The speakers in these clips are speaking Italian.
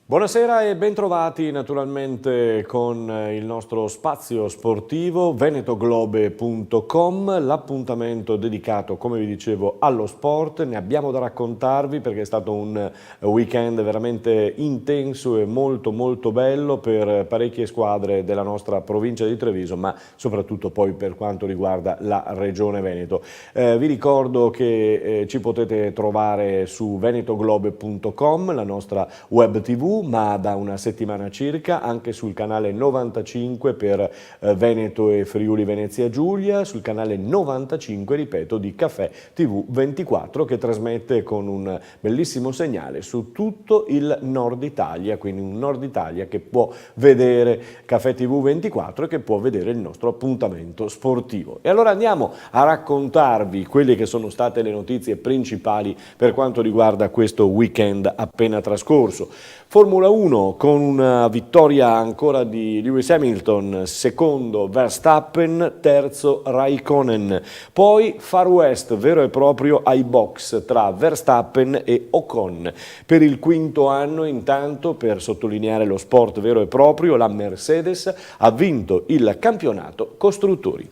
Buonasera e bentrovati naturalmente con il nostro spazio sportivo venetoglobe.com, l'appuntamento dedicato, come vi dicevo, allo sport. Ne abbiamo da raccontarvi perché è stato un weekend veramente intenso e molto bello per parecchie squadre della nostra provincia di Treviso, ma soprattutto poi per quanto riguarda la regione Veneto. Vi ricordo che ci potete trovare su venetoglobe.com, la nostra web tv, ma da una settimana circa anche sul canale 95 per Veneto e Friuli Venezia Giulia, sul canale 95, ripeto, di Caffè TV 24, che trasmette con un bellissimo segnale su tutto il nord Italia, quindi un nord Italia che può vedere Caffè TV 24 e che può vedere il nostro appuntamento sportivo. E allora andiamo a raccontarvi quelle che sono state le notizie principali per quanto riguarda questo weekend appena trascorso. Formula 1 con una vittoria ancora di Lewis Hamilton, secondo Verstappen, terzo Raikkonen. Poi Far West vero e proprio ai box tra Verstappen e Ocon. Per il quinto anno intanto, per sottolineare lo sport vero e proprio, la Mercedes ha vinto il campionato costruttori.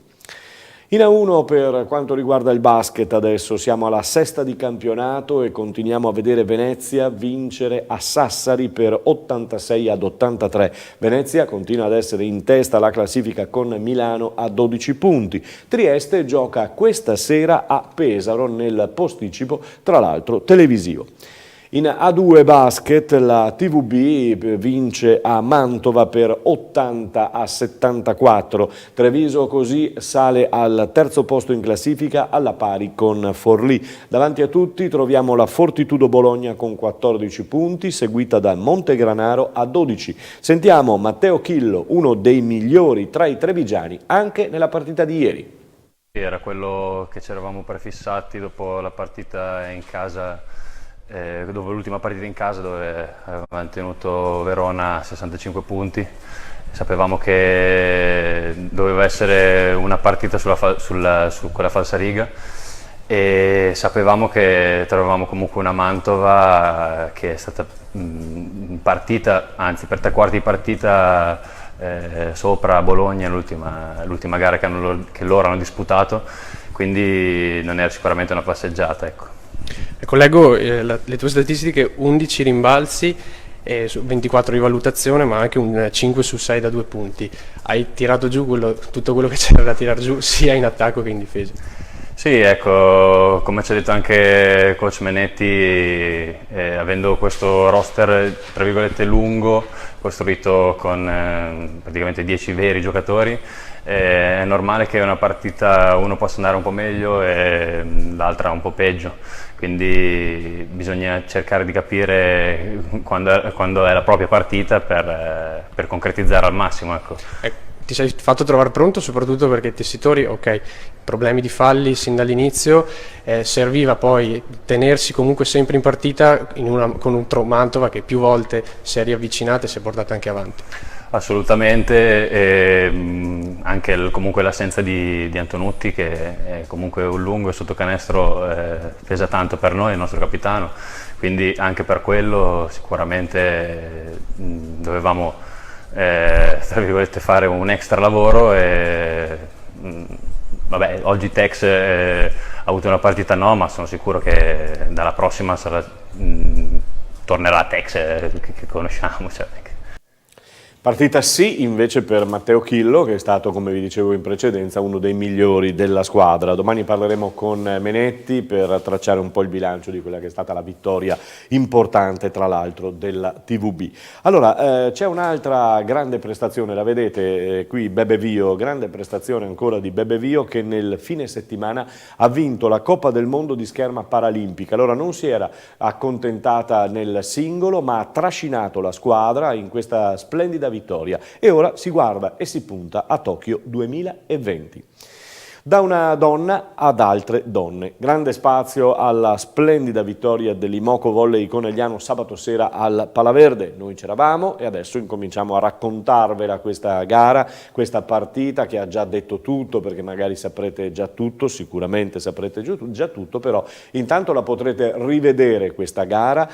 In A1 per quanto riguarda il basket adesso siamo alla sesta di campionato e continuiamo a vedere Venezia vincere a Sassari per 86-83. Venezia continua ad essere in testa alla classifica con Milano a 12 punti. Trieste gioca questa sera a Pesaro nel posticipo, tra l'altro televisivo. In A2 basket la TVB vince a Mantova per 80-74, Treviso così sale al terzo posto in classifica alla pari con Forlì. Davanti a tutti troviamo la Fortitudo Bologna con 14 punti, seguita da Montegranaro a 12. Sentiamo Matteo Chillo, uno dei migliori tra i trevigiani anche nella partita di ieri. Era quello che ci eravamo prefissati dopo la partita in casa, dopo l'ultima partita in casa dove avevamo tenuto Verona a 65 punti. Sapevamo che doveva essere una partita su quella falsariga e sapevamo che trovavamo comunque una Mantova che è stata partita, anzi per tre quarti di partita sopra Bologna l'ultima gara che loro hanno disputato, quindi non era sicuramente una passeggiata, ecco. Collego le tue statistiche: 11 rimbalzi, 24 di valutazione, ma anche un 5 su 6 da 2 punti. Hai tirato giù tutto quello che c'era da tirare giù, sia in attacco che in difesa. Sì, ecco, come ci ha detto anche coach Menetti, avendo questo roster tra virgolette lungo, costruito con praticamente 10 veri giocatori, è normale che una partita uno possa andare un po' meglio e l'altra un po' peggio, quindi bisogna cercare di capire quando è la propria partita per concretizzare al massimo, ecco. Ti sei fatto trovare pronto soprattutto perché i tessitori, ok, problemi di falli sin dall'inizio, serviva poi tenersi comunque sempre in partita con un Mantova che più volte si è riavvicinata e si è portata anche avanti. Assolutamente, e anche comunque l'assenza di Antonutti, che è comunque un lungo e sotto canestro, pesa tanto per noi, il nostro capitano, quindi anche per quello sicuramente dovevamo tra virgolette fare un extra lavoro e vabbè, oggi Tex ha avuto una partita no, ma sono sicuro che dalla prossima tornerà Tex che conosciamo, cioè. Partita sì invece per Matteo Chillo, che è stato, come vi dicevo in precedenza, uno dei migliori della squadra. Domani parleremo con Menetti per tracciare un po' il bilancio di quella che è stata la vittoria importante, tra l'altro, della TVB. Allora, c'è un'altra grande prestazione, la vedete qui, Bebe Vio, grande prestazione ancora di Bebe Vio, che nel fine settimana ha vinto la Coppa del Mondo di scherma paralimpica. Allora non si era accontentata nel singolo, ma ha trascinato la squadra in questa splendida vittoria e ora si guarda e si punta a Tokyo 2020. Da una donna ad altre donne. Grande spazio alla splendida vittoria dell'Imoco Volley Conegliano sabato sera al Palaverde. Noi c'eravamo e adesso incominciamo a raccontarvela questa gara, questa partita che ha già detto tutto, perché magari saprete già tutto, sicuramente saprete già tutto, però intanto la potrete rivedere questa gara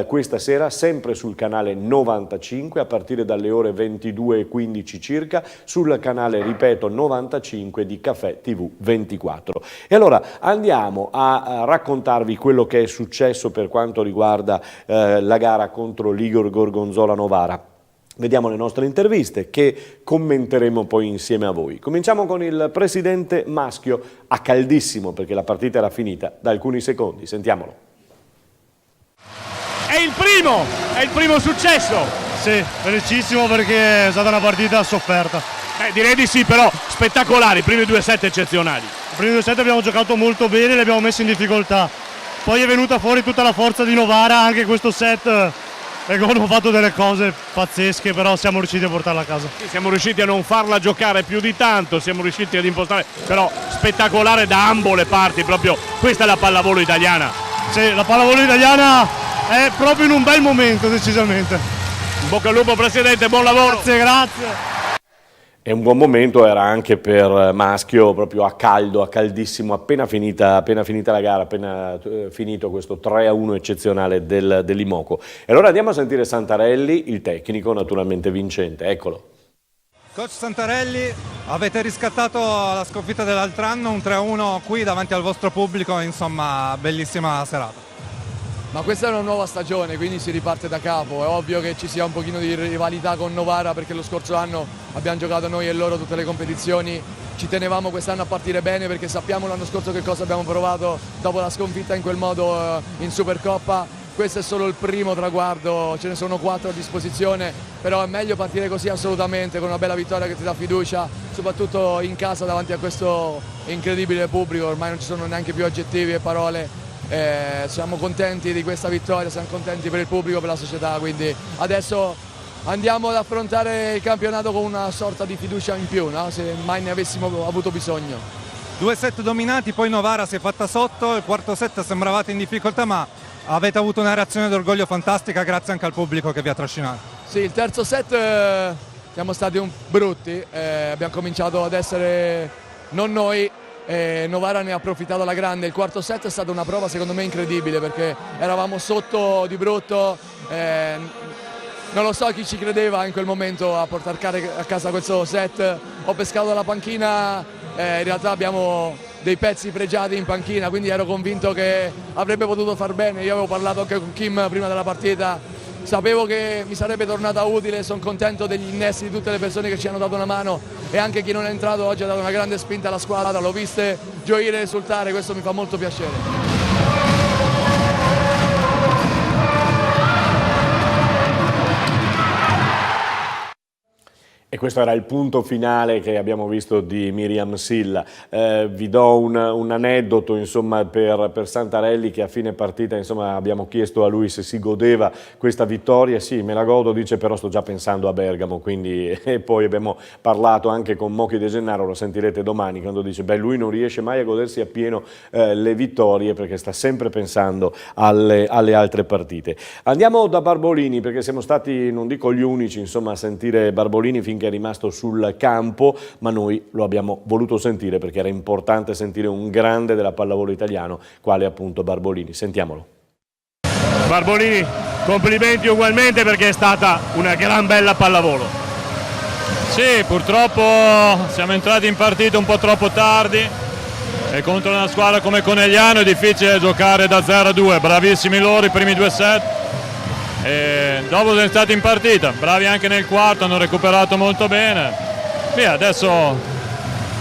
questa sera sempre sul canale 95 a partire dalle ore 22:15 circa, sul canale, ripeto, 95 di Caffè TV 24. E allora andiamo a raccontarvi quello che è successo per quanto riguarda la gara contro l'Igor Gorgonzola Novara. Vediamo le nostre interviste che commenteremo poi insieme a voi. Cominciamo con il presidente maschio, a caldissimo perché la partita era finita da alcuni secondi. Sentiamolo. È il primo successo. Sì, felicissimo perché è stata una partita sofferta. Direi di sì, però spettacolari, i primi 2 set eccezionali. I primi 2 set abbiamo giocato molto bene, li abbiamo messi in difficoltà. Poi è venuta fuori tutta la forza di Novara, anche questo set abbiamo fatto delle cose pazzesche, però siamo riusciti a portarla a casa. Sì, siamo riusciti a non farla giocare più di tanto, siamo riusciti ad impostare, però spettacolare da ambo le parti, proprio questa è la pallavolo italiana. Sì, la pallavolo italiana è proprio in un bel momento, decisamente. In bocca al lupo Presidente, buon lavoro. Grazie, grazie. E un buon momento era anche per Maschio, proprio a caldo, a caldissimo, appena finita la gara, appena finito questo 3-1 eccezionale dell'Imoco. E allora andiamo a sentire Santarelli, il tecnico naturalmente vincente, eccolo. Coach Santarelli, avete riscattato la sconfitta dell'altro anno, un 3-1 qui davanti al vostro pubblico, insomma bellissima serata. Ma questa è una nuova stagione, quindi si riparte da capo. È ovvio che ci sia un pochino di rivalità con Novara perché lo scorso anno abbiamo giocato noi e loro tutte le competizioni. Ci tenevamo quest'anno a partire bene perché sappiamo l'anno scorso che cosa abbiamo provato dopo la sconfitta in quel modo in Supercoppa. Questo è solo il primo traguardo, ce ne sono 4 a disposizione, però è meglio partire così assolutamente, con una bella vittoria che ti dà fiducia, soprattutto in casa davanti a questo incredibile pubblico. Ormai non ci sono neanche più aggettivi e parole. Siamo contenti di questa vittoria, siamo contenti per il pubblico, per la società, quindi adesso andiamo ad affrontare il campionato con una sorta di fiducia in più, no? Se mai ne avessimo avuto bisogno. 2 set dominati, poi Novara si è fatta sotto, il quarto set sembravate in difficoltà ma avete avuto una reazione d'orgoglio fantastica grazie anche al pubblico che vi ha trascinato. Sì, il terzo set siamo stati brutti, abbiamo cominciato ad essere non noi. Novara ne ha approfittato alla grande. Il quarto set è stata una prova secondo me incredibile perché eravamo sotto di brutto, non lo so chi ci credeva in quel momento a portare a casa questo set. Ho pescato dalla panchina, in realtà abbiamo dei pezzi pregiati in panchina, quindi ero convinto che avrebbe potuto far bene. Io avevo parlato anche con Kim prima della partita, sapevo che mi sarebbe tornata utile, sono contento degli innesti di tutte le persone che ci hanno dato una mano e anche chi non è entrato oggi ha dato una grande spinta alla squadra, l'ho viste gioire e esultare, questo mi fa molto piacere. E questo era il punto finale che abbiamo visto di Miriam Silla. Vi do un aneddoto insomma, per Santarelli, che a fine partita insomma, abbiamo chiesto a lui se si godeva questa vittoria. Sì, me la godo, dice, però sto già pensando a Bergamo. Quindi, e poi abbiamo parlato anche con Mochi De Gennaro, lo sentirete domani, quando dice beh, lui non riesce mai a godersi appieno le vittorie perché sta sempre pensando alle altre partite. Andiamo da Barbolini, perché siamo stati, non dico gli unici insomma, a sentire Barbolini finché è rimasto sul campo, ma noi lo abbiamo voluto sentire perché era importante sentire un grande della pallavolo italiano, quale appunto Barbolini. Sentiamolo. Barbolini, complimenti ugualmente perché è stata una gran bella pallavolo. Sì, purtroppo siamo entrati in partita un po' troppo tardi e contro una squadra come Conegliano è difficile giocare da 0-2, bravissimi loro i primi 2 set. E dopo sono stati in partita, bravi anche nel quarto, hanno recuperato molto bene. Via, adesso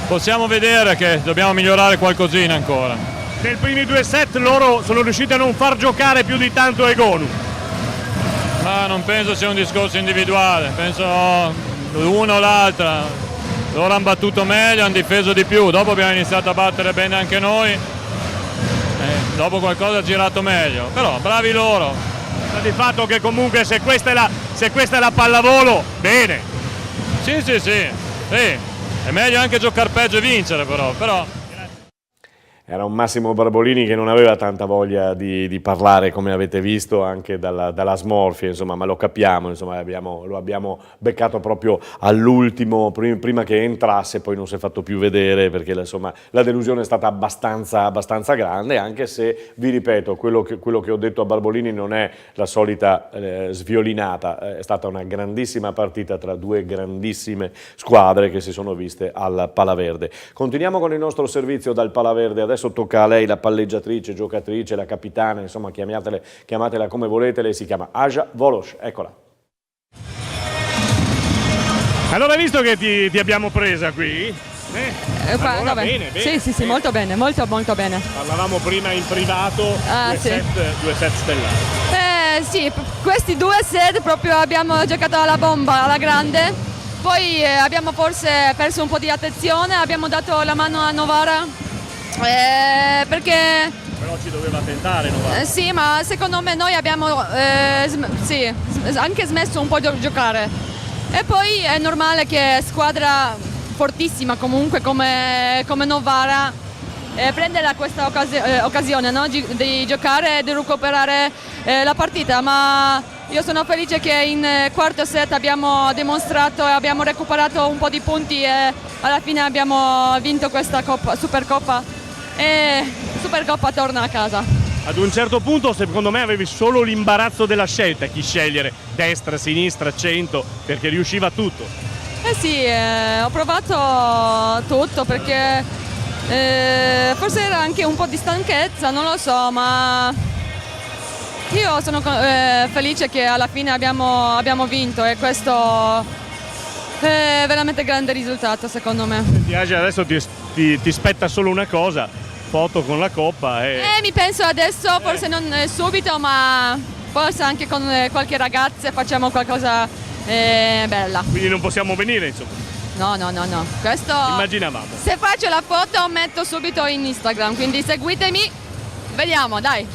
possiamo vedere che dobbiamo migliorare qualcosina ancora. Nei primi 2 set loro sono riusciti a non far giocare più di tanto Egonu. Ma non penso sia un discorso individuale, penso l'uno o l'altra. Loro hanno battuto meglio, hanno difeso di più, dopo abbiamo iniziato a battere bene anche noi. Dopo qualcosa ha girato meglio, però bravi loro. Di fatto che comunque se questa è la pallavolo, bene. Sì. È meglio anche giocare peggio e vincere però. Era un Massimo Barbolini che non aveva tanta voglia di parlare, come avete visto anche dalla smorfia, insomma, ma lo capiamo, insomma, lo abbiamo beccato proprio all'ultimo, prima che entrasse, poi non si è fatto più vedere perché insomma, la delusione è stata abbastanza grande, anche se, vi ripeto, quello che ho detto a Barbolini non è la solita sviolinata, è stata una grandissima partita tra due grandissime squadre che si sono viste al Palaverde. Continuiamo con il nostro servizio dal Palaverde. Adesso tocca a lei, la palleggiatrice, giocatrice, la capitana, insomma chiamatela come volete, lei si chiama Aja Volos, eccola. Allora hai visto che ti abbiamo presa qui? Allora, bene. Sì, molto bene, molto bene. Parlavamo prima in privato, due set stellari. Sì, questi 2 set proprio abbiamo giocato alla bomba, alla grande, poi abbiamo forse perso un po' di attenzione, abbiamo dato la mano a Novara. Perché però ci doveva tentare Novara. Sì, ma secondo me noi abbiamo anche smesso un po' di giocare e poi è normale che squadra fortissima comunque come Novara prenda questa occasione, no? Di giocare e di recuperare la partita, ma io sono felice che in quarto set abbiamo dimostrato e abbiamo recuperato un po' di punti e alla fine abbiamo vinto questa Supercoppa e Supercoppa torna a casa. Ad un certo punto secondo me avevi solo l'imbarazzo della scelta, chi scegliere, destra, sinistra, centro, perché riusciva tutto. Sì, ho provato tutto perché forse era anche un po' di stanchezza, non lo so, ma io sono felice che alla fine abbiamo vinto e questo è veramente grande risultato secondo me. Senti Aja, adesso ti spetta solo una cosa, foto con la coppa mi penso adesso, forse non subito, ma forse anche con qualche ragazza facciamo qualcosa bella. Quindi non possiamo venire insomma? No, questo immaginavamo. Se faccio la foto metto subito in Instagram, quindi seguitemi, vediamo, dai.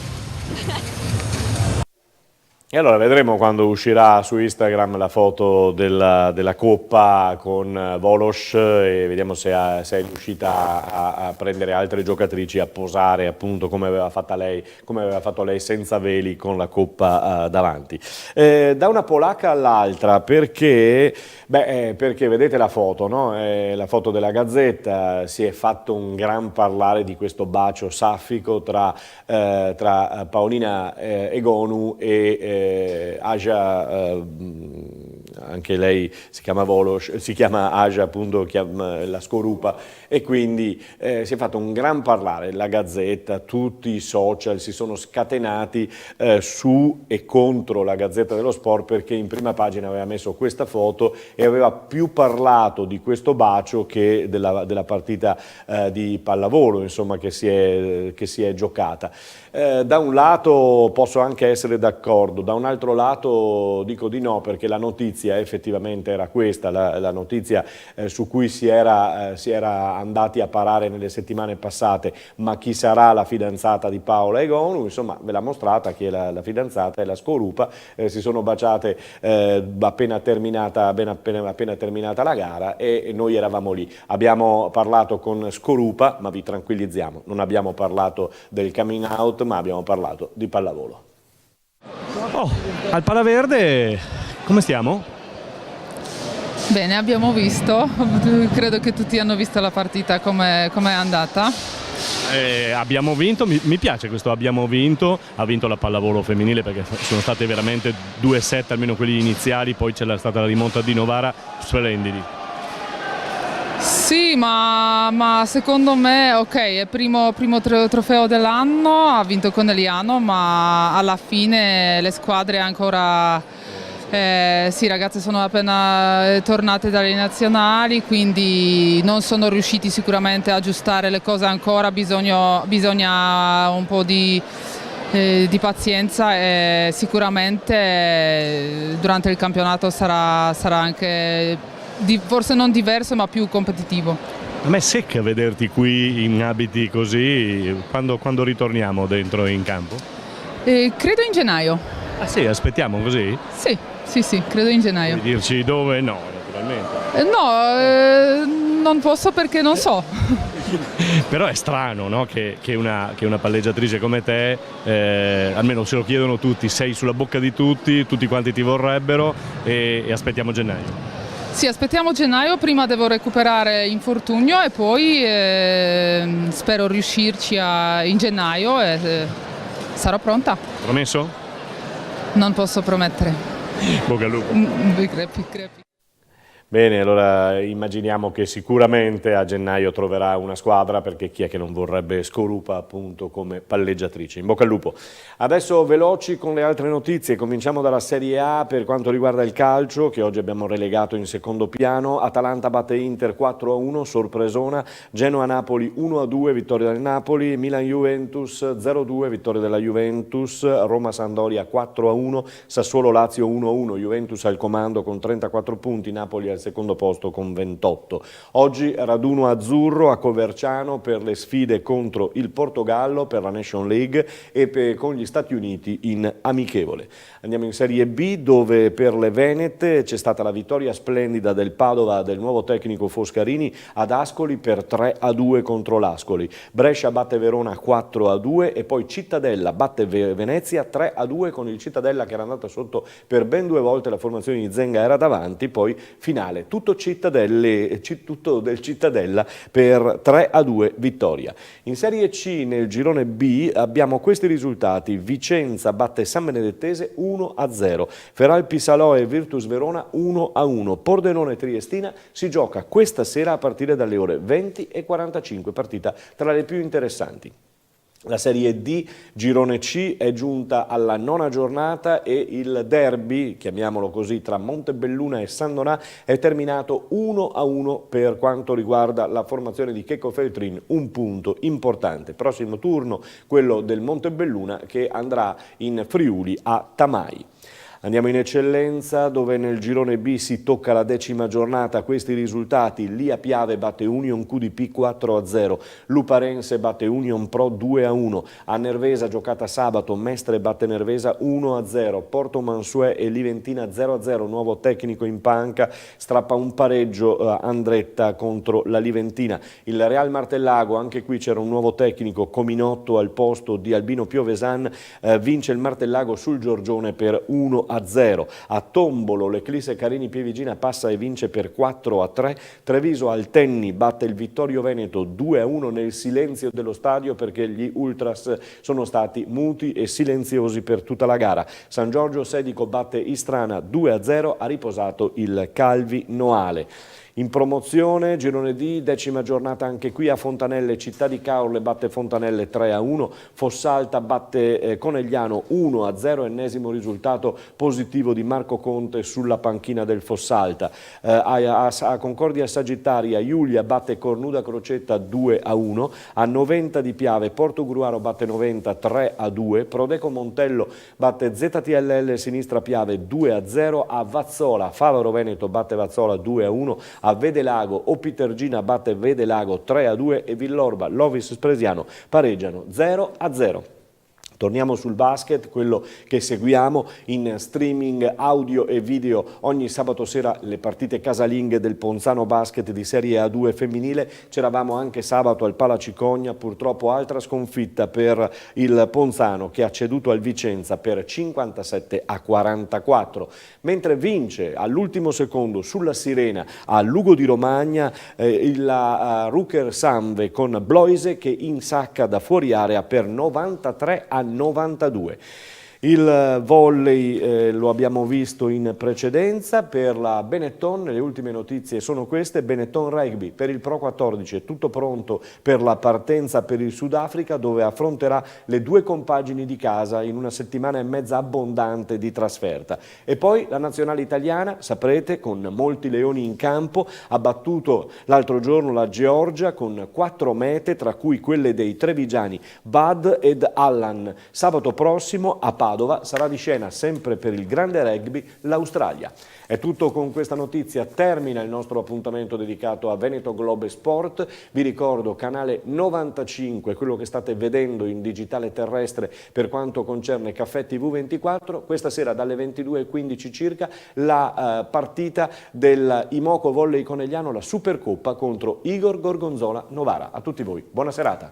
E allora vedremo quando uscirà su Instagram la foto della Coppa con Volos e vediamo se è riuscita a prendere altre giocatrici, a posare appunto come aveva fatto lei senza veli con la Coppa davanti. Da una polacca all'altra perché vedete la foto, no? La foto della Gazzetta, si è fatto un gran parlare di questo bacio saffico tra Paolina Egonu e Aja, anche lei si chiama Volos, si chiama Aja appunto, la Skorupa, e quindi si è fatto un gran parlare, la Gazzetta, tutti i social si sono scatenati su e contro la Gazzetta dello Sport perché in prima pagina aveva messo questa foto e aveva più parlato di questo bacio che della partita di pallavolo insomma, che si è giocata. Da un lato posso anche essere d'accordo, da un altro lato dico di no perché la notizia effettivamente era questa, la notizia su cui si era andati a parare nelle settimane passate, ma chi sarà la fidanzata di Paola Egonu, insomma ve l'ha mostrata chi è la fidanzata, è la Skorupa, si sono baciate appena terminata la gara e noi eravamo lì. Abbiamo parlato con Skorupa, ma vi tranquillizziamo, non abbiamo parlato del coming out, ma abbiamo parlato di pallavolo. Al Palaverde come stiamo? Bene, abbiamo visto, credo che tutti hanno visto la partita come è andata. Abbiamo vinto, mi piace questo abbiamo vinto, ha vinto la pallavolo femminile perché sono state veramente 2 set, almeno quelli iniziali, poi c'è stata la rimonta di Novara, splendidi. Sì, ma secondo me ok, è primo trofeo dell'anno, ha vinto Conegliano, ma alla fine le squadre ancora, sì, ragazze sono appena tornate dalle nazionali, quindi non sono riusciti sicuramente a aggiustare le cose ancora, bisogna un po' di pazienza e sicuramente durante il campionato sarà anche forse non diverso ma più competitivo. A me secca vederti qui in abiti così, quando ritorniamo dentro in campo? Credo in gennaio. Ah sì, aspettiamo così? Sì, credo in gennaio. Puoi dirci dove? No, naturalmente. No, non posso perché non so. Però è strano, no? che una palleggiatrice come te, almeno se lo chiedono tutti, sei sulla bocca di tutti quanti ti vorrebbero e aspettiamo gennaio. Sì, aspettiamo gennaio, prima devo recuperare infortunio e poi spero riuscirci in gennaio e sarò pronta. Promesso? Non posso promettere. Bocca al lupo. Crepi. Bene, allora immaginiamo che sicuramente a gennaio troverà una squadra, perché chi è che non vorrebbe Scorupa appunto come palleggiatrice. In bocca al lupo. Adesso veloci con le altre notizie, cominciamo dalla Serie A per quanto riguarda il calcio, che oggi abbiamo relegato in secondo piano. Atalanta batte Inter 4-1, sorpresona. Genoa-Napoli 1-2, vittoria del Napoli. Milan-Juventus 0-2, vittoria della Juventus. Roma-Sandoria 4-1, Sassuolo-Lazio 1-1, Juventus al comando con 34 punti, Napoli al secondo posto con 28. Oggi raduno azzurro a Coverciano per le sfide contro il Portogallo per la Nation League e con gli Stati Uniti in amichevole. Andiamo in Serie B, dove per le Venete c'è stata la vittoria splendida del Padova del nuovo tecnico Foscarini ad Ascoli per 3-2 contro l'Ascoli. Brescia batte Verona 4-2 e poi Cittadella batte Venezia 3-2 con il Cittadella che era andata sotto per ben 2 volte, la formazione di Zenga era davanti, poi finale tutto del Cittadella per 3-2 vittoria. In Serie C nel girone B abbiamo questi risultati: Vicenza batte San Benedettese 1-0, Feralpi Salò e Virtus Verona 1-1, Pordenone Triestina si gioca questa sera a partire dalle ore 20:45, partita tra le più interessanti. La Serie D, girone C, è giunta alla 9ª giornata e il derby, chiamiamolo così, tra Montebelluna e San Donà è terminato 1-1 per quanto riguarda la formazione di Checco Feltrin, un punto importante. Prossimo turno, quello del Montebelluna che andrà in Friuli a Tamai. Andiamo in eccellenza, dove nel girone B si tocca la 10ª giornata. Questi risultati: Lia Piave batte Union QDP 4-0, Luparense batte Union Pro 2-1, a Nervesa giocata sabato Mestre batte Nervesa 1-0, Porto Mansuè e Liventina 0-0, nuovo tecnico in panca, strappa un pareggio Andretta contro la Liventina. Il Real Martellago, anche qui c'era un nuovo tecnico, Cominotto al posto di Albino Piovesan, vince il Martellago sul Giorgione per 1-0. A Tombolo l'Eclisse Carini Pievigina passa e vince per 4-3, Treviso Altenni batte il Vittorio Veneto 2-1 nel silenzio dello stadio, perché gli ultras sono stati muti e silenziosi per tutta la gara. San Giorgio Sedico batte Istrana 2-0, ha riposato il Calvi Noale. In promozione, girone D, 10ª giornata anche qui a Fontanelle, Città di Caorle batte Fontanelle 3-1, Fossalta batte Conegliano 1-0, ennesimo risultato positivo di Marco Conte sulla panchina del Fossalta. A Concordia Sagittaria, Iulia batte Cornuda Crocetta 2-1, a Noventa di Piave, Porto Gruaro batte Noventa 3-2, Prodeco Montello batte ZTLL Sinistra Piave 2-0, a Vazzola Favaro Veneto batte Vazzola 2-1, a Vedelago Opitergina batte Vedelago 3-2 e Villorba Lovis Spresiano pareggiano 0-0. Torniamo sul basket, quello che seguiamo in streaming audio e video ogni sabato sera, le partite casalinghe del Ponzano Basket di Serie A2 femminile. C'eravamo anche sabato al Palacicogna, purtroppo altra sconfitta per il Ponzano che ha ceduto al Vicenza per 57-44, mentre vince all'ultimo secondo sulla Sirena a Lugo di Romagna la Rucker Sanve con Bloise che insacca da fuori area per 93-92. Il volley lo abbiamo visto in precedenza. Per la Benetton le ultime notizie sono queste: Benetton Rugby per il Pro 14 è tutto pronto per la partenza per il Sudafrica, dove affronterà le 2 compagini di casa in una settimana e mezza abbondante di trasferta. E poi la nazionale italiana, saprete, con molti leoni in campo, ha battuto l'altro giorno la Georgia con 4 mete, tra cui quelle dei trevigiani Bud ed Allan. Sabato prossimo a Padova sarà di scena sempre per il grande rugby l'Australia. È tutto con questa notizia, termina il nostro appuntamento dedicato a Veneto Globe Sport. Vi ricordo canale 95, quello che state vedendo in digitale terrestre per quanto concerne Caffè TV24. Questa sera dalle 22:15 circa la partita del Imoco Volley Conegliano, la Supercoppa contro Igor Gorgonzola Novara. A tutti voi, buona serata.